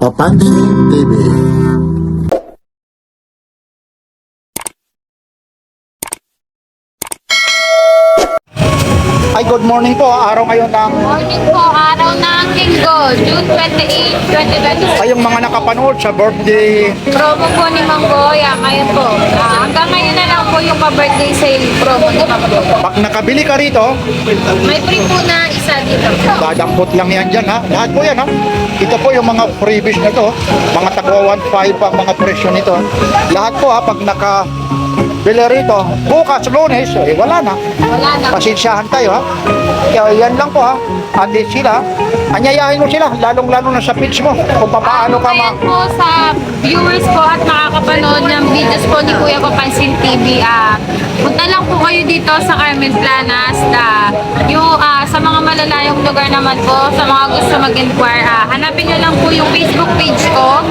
Papansin TV. Ay, good morning po. Araw ngayon ng Morning po, araw ng Linggo, June 28, 2020. kayong mga nakapanood sa birthday. Promo po ni Mang Boy, ngayon po. Hanggang ngayon na lang po yung pa-birthday sale promo ni Mang Boy. Pag nakabili ka rito, May free po na isa dito. dadampot lang yan dyan ha. Lahat po yan ha. Ito po yung mga freebies na to. Mga tagwa 1.5 ang mga presyo nito. Lahat po ha, pag nakabili rito, bukas, Lunes, wala na. Wala na. Pasensyahan tayo ha. Kaya yan lang po ha. At sila, anyayahin mo sila, lalong-lalo na sa page mo. Kung paano ka Ngayon po sa viewers po at makakapanood ng videos po ni Kuya Papansin TV, punta lang po kayo dito sa Carmen Planas. Sa mga malalayong lugar naman po, sa mga gusto mag-inquire, hanapin nyo lang po yung Facebook page ko,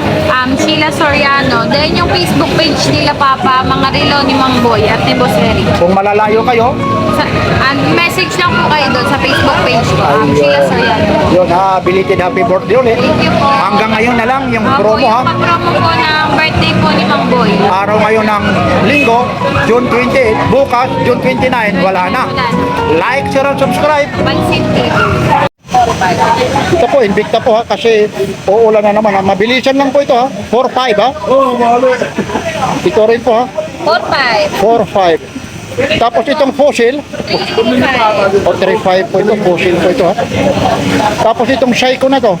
Sheila Soriano. Then yung Facebook page nila Papa, mga relo ni Mang Boy at ni Boss Eric. kung malalayo kayo, Message lang po kayo doon sa Facebook page ko, Sheila Soriano. yun ha, belated happy birthday ulit. Thank you po. Hanggang ngayon na lang yung Opo, promo ha. yung pa-promo po ng birthday po ni Mang Boy. Araw ngayon ng Linggo, June 28, bukas, June 29, wala na. Like, share, and subscribe. Pansin TV. Ito po, Invicta po ha, kasi uulan na naman ha. Mabilisan lang po ito ha, 4-5 ha. Ito rin po ha, 4-5. 4-5. Tapos itong fossil, 3-5. o 3-5 po ito, fossil po ito ha. Tapos itong Seiko na to,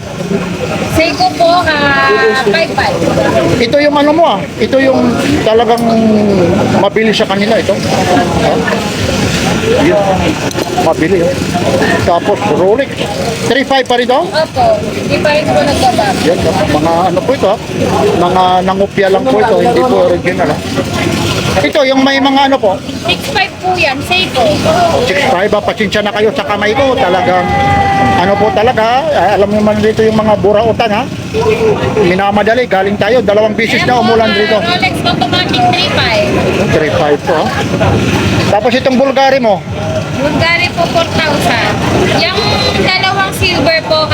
Seiko po, 5-5. ito yung ano mo ah, ito yung talagang mabilis sa kanila ito. Yun. Mabili oh. Tapos Rolex, 3.5 pa rin ito. Opo, hindi pa rin po nagbaba. Yan, mga ano po ito ha, mga nangupya lang po ito, hindi po original ha. Ito yung may mga ano po, 6-5 po yan, Seiko. 6.5 ha, pasensya na kayo sa kamay ko, talagang ano po talaga, alam mo man dito yung mga burautan ha. Minamadali, galing tayo, 2 bisis na umulan dito. Rolex automatic 3-5. 3.5 po ha. Tapos itong Bulgari mo, Bulgari po 4,000. Yung dalawang silver po,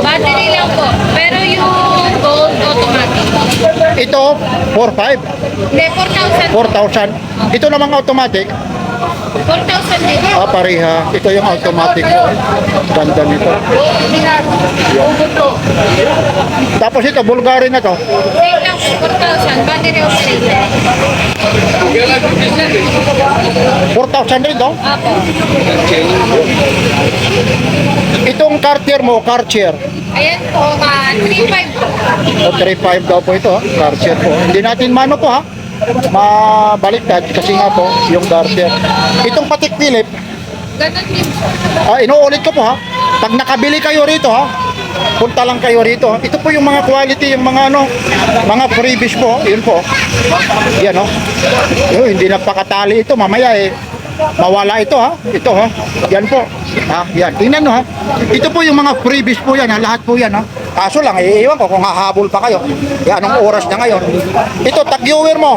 battery lang po. Pero yung gold automatic. ito 4.5, Hindi, 4,000. 4,000. Ito namang automatic, 4,000 din. pareha. Ito yung automatic po. Ganda nito. Tapos ito, Bulgari na to. Same lang po, 4,000. Battery operated. 4,000 rin to. Apo. Itong Cartier mo, Cartier. Ayan po, 3,500 po. O 3.5 daw po ito, ha? Cartier po. Hindi natin mano po ha. Mabaliktad kasi nga po yung Cartier. Itong Patek Philippe, Ganun din po. inuulit ko po ha. Pag nakabili kayo rito ha, punta lang kayo rito. Ito po yung mga quality, yung mga ano, mga freebies po. Yun po. Yan o. Hindi nagpakatali ito. Mamaya mawala ito ha. Ito ha. Yan po. Ha, yan. Tingnan nyo ha. Ito po yung mga freebies po yan ha. Lahat po yan ha. Kaso lang, iiwan ko kung hahabol pa kayo. Yan, anong oras na ngayon. Ito, tag-viewer mo.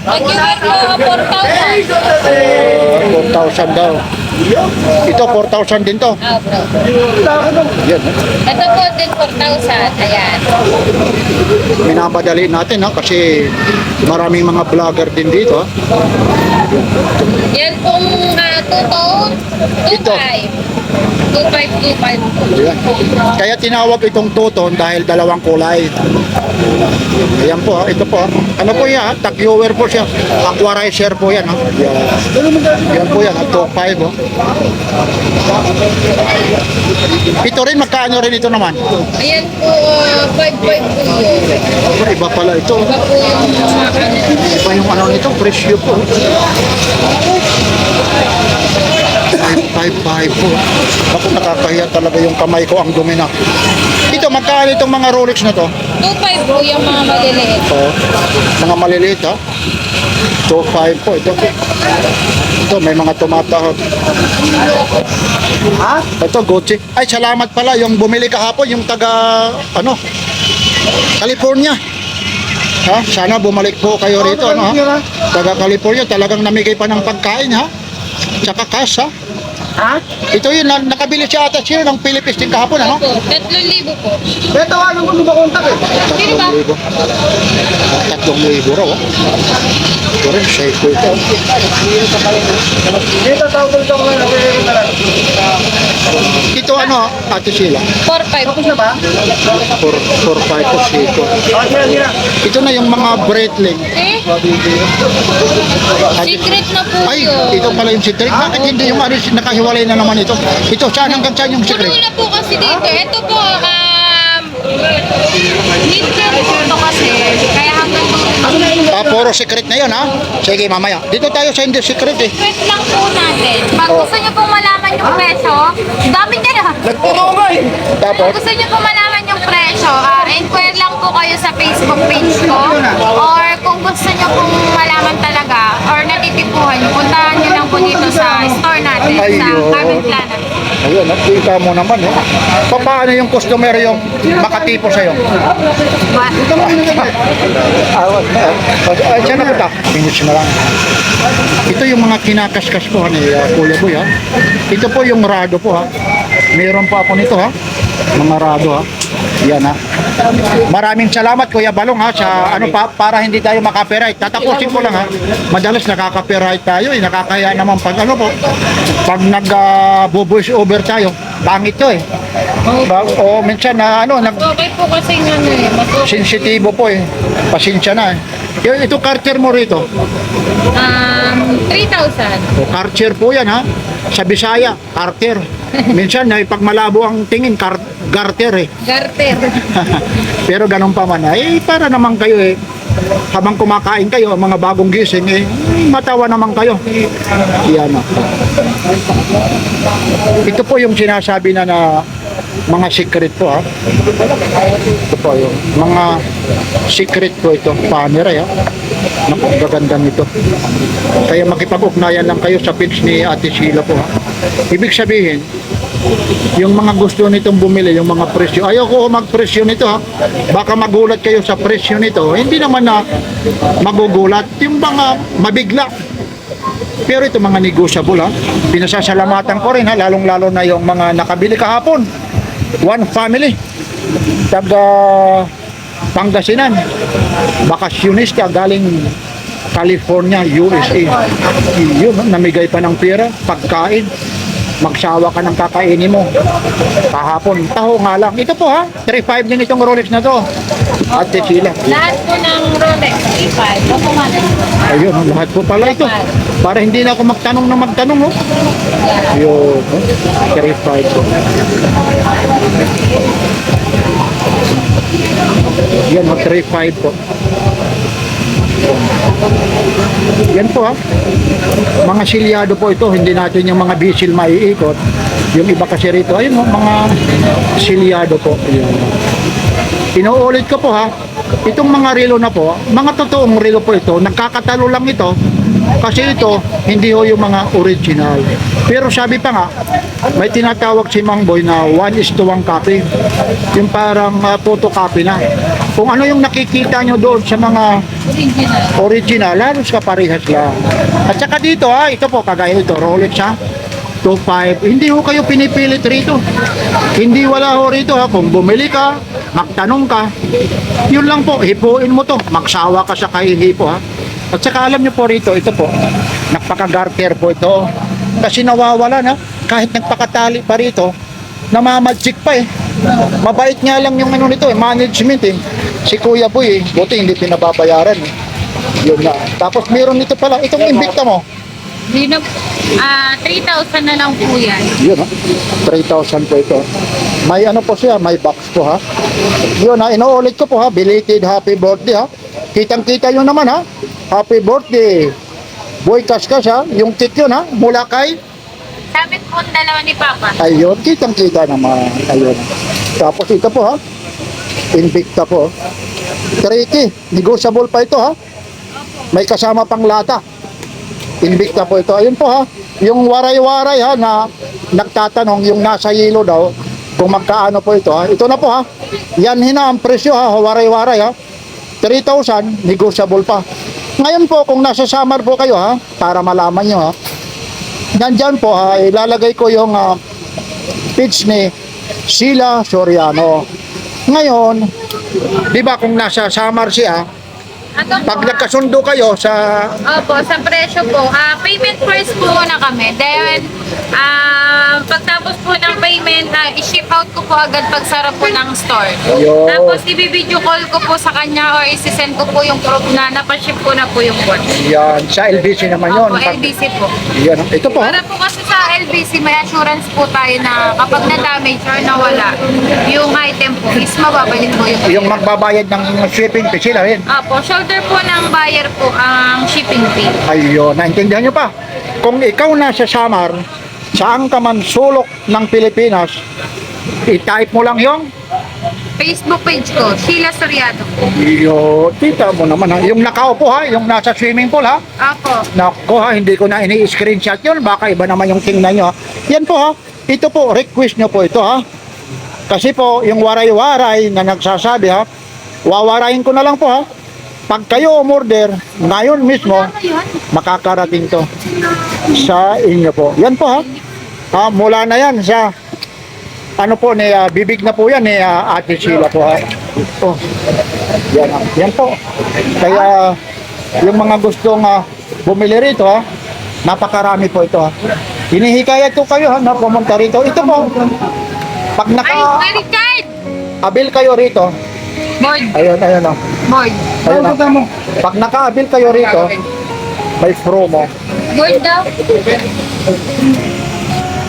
Mag-viewer po, 4,000. 4,000 daw. Ito, 4,000 din to. Apo. Yan. Ito po din 4,000. Ayan. Minamadali natin ha. Kasi maraming mga vlogger din dito ha. Yan pong 2-tone, 2,500. 2,500. Yan. Kaya tinawag itong two-tone dahil dalawang kulay. Ayan po ha, ito po ha. Ano po yan ha? Tag-viewer po siya. Aquarizer po yan ha. Yan po yan ha, 2.5 oh. Ito rin, magkaano rin ito naman? Ayan po, 5,500 po yun. Iba pala ito. Iba po yung mga Iba yung ano nito, presyo po. 5.5 po. Ako nakakahiya talaga yung kamay ko, ang dumi na. Ito, magkano itong mga Rolex na to? 2,500 po yung mga maliliit. Ito, mga maliliit ha. 2.5 po ito. Ito, may mga tumatahod. Ha? Ito, Gucci. Ay, salamat pala yung bumili kahapon, yung taga, ano, California. Ha? Sana bumalik po kayo rito, ano ha? Taga California, talagang namigay pa ng pagkain ha. Tsaka cash ha. Ha? Ito yun, nakabili si Ate Sheila ng Philippines din kahapon, ano? Opo, 3,000 po. Ito, anong gusto ba kontak eh? Sino ba? 3,000 raw, oh. Ito rin, safe ko ito. Dito, tawag ko lang na lang. Ito ano, Ate Sheila? 4,500. Tapos na ba? 4-5 po siko. Sige. Ito na yung mga breitling. Eh? Secret na po Ay, yun. ito pala yung secret. Bakit hindi yung ano, nakahiwalay na naman ito? Ito, saan hanggang saan yung Puno secret? na po kasi dito. Ito po, mid-term po ito kasi. Kaya hanggang dulo. Puro secret na yun, ha? Sige, mamaya. Dito tayo sa hindi secret, eh. Secret lang po natin. Pag gusto nyo pong malaman yung presyo, dami niya na. Nagpuro nga eh. Tapos, Gusto nyo po malaman yung presyo, inquire lang po kayo sa Facebook page ko. Or kung gusto nyo pong malaman talaga, or natitipuhan nyo, puntahan nyo lang po dito sa store natin, sa Ayun. Carmen Planet. ayun, nakita mo naman, eh. Paano yung customer yung makatipo sa'yo? Awat na. Ay, siya na punta. Minutes na lang. Ito yung mga kinakaskas po ni Kuya Boy, ha. Ito po yung rado po, ha. Meron pa ako nito, ha. Mga rado, ha. Yan, ha. Maraming salamat Kuya Balong, ha, sa ano pa, para hindi tayo makapiright. Tatapusin ko lang, ha. Madalas nakaka-copyright tayo, eh. Nakakaya naman pag ano po, pag nag-voice over tayo. Pangit to, eh. O minsan na ano, Okay po kasi nga mas okay. sensitibo po, eh. Pasensya na, eh. Ito Karcher mo rito. 3,000. O, Karcher po yan, ha. Sa Bisaya, Karcher. Minsan na pag malabo ang tingin, Garter, eh. Garter. Pero ganun pa man, eh, para naman kayo, eh. Habang kumakain kayo, mga bagong gising, eh, matawa naman kayo. Yan, ha. Ito po yung sinasabi na mga secret po, ha. Ito po yung mga secret po ito. Paneray, ha. Naku, ang gaganda nito. Kaya makipag-ugnayan lang kayo sa page ni Ate Sheila po, ha. Ibig sabihin, yung mga gusto nitong bumili, yung mga presyo. Ayoko magpresyo nito, ha. Baka magulat kayo sa presyo nito. Hindi naman na magugulat. Yung mga mabigla. Pero ito mga negotiable, ha. Pinasasalamatan ko rin, ha. Lalong-lalo na yung mga nakabili kahapon. One family. Taga Pangasinan. Bakasyonista galing California, USA. Yun, namigay pa ng pera, pagkain. Magsawa ka ng kakainin mo. Kahapon, taho nga lang. Ito po, ha, 3.5 din itong Rolex na to. Ate Sheila. Lahat po ng Rolex, 3,500. Automatic. Ayun, lahat po pala ito. Para hindi na ako magtanong na magtanong, oh. Yun, 3.5 po. Yan, 3.5 po. Yan po, ha. Mga silyado po ito. Hindi natin yung mga bisil maiikot. Yung iba kasi rito, ayun, mga silyado po. Yun. Inuulit ko po, ha. Itong mga relo na po, mga totoong relo po ito. Nagkakatalo lang ito. Kasi ito, hindi ho yung mga original. Pero sabi pa nga, may tinatawag si Mang Boy na 1:1 copy. Yung parang photocopy na. Kung ano yung nakikita nyo doon sa mga original, halos kaparehas lang. At saka dito, ha, ito po, kagaya ito, Rolex, ha. 2.5. Hindi ho kayo pinipilit rito. Hindi wala ho rito, ha. Kung bumili ka, magtanong ka, yun lang po, hipuin mo to. Magsawa ka sa kahihipo, ha. At saka alam nyo po rito, ito po, napaka-garter po ito. Kasi nawawala na, kahit nagpakatali pa rito, namamadsik pa, eh. Mabait nga lang yung ano nito, eh, management, eh. Si Kuya Boy, eh, buti hindi pinababayaran, eh. Yun na. Tapos meron nito pala, itong Invicta mo. 3,000 na lang po yan. Yun, ha. 3,000 po ito. May ano po siya, may box po, ha. Yun, ha, inuulit ko po, ha. Belated happy birthday, ha. Kitang-kita yun naman, ha. Happy birthday. Boy Kaskas, ha. Yung cake yun, ha. Mula kay, Sabi po ang dalawa ni Papa. ayun, kitang-kita naman. Ayun. Tapos ito po, ha. Invicta po. 3K. Negotiable pa ito, ha. May kasama pang lata. Invicta po ito. Ayun po, ha. Yung waray-waray, ha, na nagtatanong yung nasa yelo daw kung magkaano po ito, ha. Ito na po, ha. Yan hina ang presyo, ha. Waray-waray, ha. 3,000, negotiable pa. Ngayon po, kung nasa Samar po kayo, ha, para malaman nyo, ha. nandyan po, ilalagay ko yung page ni Sheila Soriano. Ngayon, di ba kung nasa Samar siya, Ano pag po? nagkasundo kayo sa Opo, sa presyo po. Payment first po muna kami. Then, pagtapos po ng payment, i-ship out ko po agad pagsarap po ng store. Ayun. Tapos, i-video call ko po sa kanya or isi-send ko po yung proof na napaship ko na po yung watch. yan, sa LBC naman yun. Opo, LBC po. Yan, ito po. Para po kasi sa LBC, may assurance po tayo na kapag na-damage or nawala, yung item po is mababalik po Yung magbabayad ng shipping fee sila rin. Opo, shoulder po ng buyer po ang shipping fee. Ayun, naintindihan nyo pa. Kung ikaw nasa Samar, saan ka man sulok ng Pilipinas, i-type mo lang yung Facebook page ko, Sheila Soriano po. kita mo naman ha. Yung nakaupo ha, yung nasa swimming pool ha. Opo. Nako ha, hindi ko na ini-screenshot yun. Baka iba naman yung tingnan nyo ha. Yan po ha. Ito po, request nyo po ito ha. Kasi po, yung waray-waray na nagsasabi ha, wawarayin ko na lang po ha. Pag kayo umorder, ngayon mismo, Ano yun? makakarating to sa inyo po. Yan po ha. Mula na yan sa ano po ni bibig na po yan ni Ate Sheila po ha. Oh. Yan, yan po. Kaya yung mga gustong bumili rito ha, napakarami po ito ha. Hinihikayat ko kayo ha na pumunta rito. Ito po. Pag Ay, Richard! naka-abil kayo rito, Board. ayun oh. Board. Ayun oh. Pag naka-abil kayo rito, may promo. Board daw.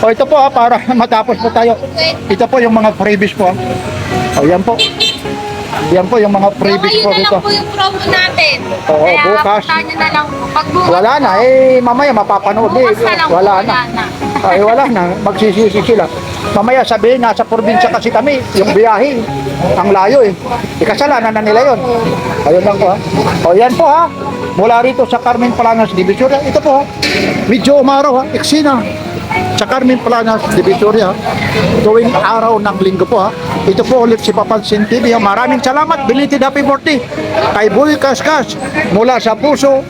O ito po para matapos po tayo. Ito po yung mga freebies po. O yan po. Yan po yung mga freebies po Ngayon na dito. lang po yung promo natin. Oo, Kaya bukas. puntahan nyo na lang po. Pag bukas, Wala na mamaya mapapanood bukas na lang po, Wala na. Ay wala na, magsisisi sila. Mamaya sabihin nasa probinsya kasi kami, yung biyahe, ang layo Ikasalanan na nila yon. Ayun lang po ha. O yan po ha. Mula rito sa Carmen Planas Divisoria. Ito po ha. Medyo umaraw ha. Eksina. Sa Carmen Planas Divisoria. Tuwing araw ng linggo po ha. Ito po ulit si Papansin TV ha. Maraming salamat. Belated happy birthday kay Boy Kaskas. Mula sa puso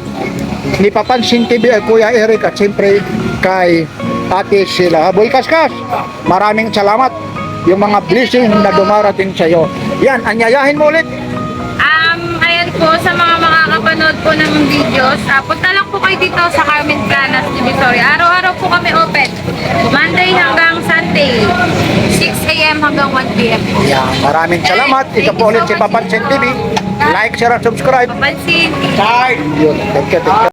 ni Papansin TV ay Kuya Eric at siyempre kay Ate Sheila. Boy Kaskas, maraming salamat. Yung mga blessing na dumarating sa iyo. Yan, anyayahin mo ulit. Ayan po, sa mga makakapanood po ng videos, punta lang po kayo dito sa Carmen Planas, Divisoria. Araw-araw po kami open. Monday hanggang Sunday, 6 a.m. hanggang 1 p.m. Yan, maraming salamat. Ito po ulit si Papansin TV. Like, share, at subscribe. Papansin. Yun, thank you.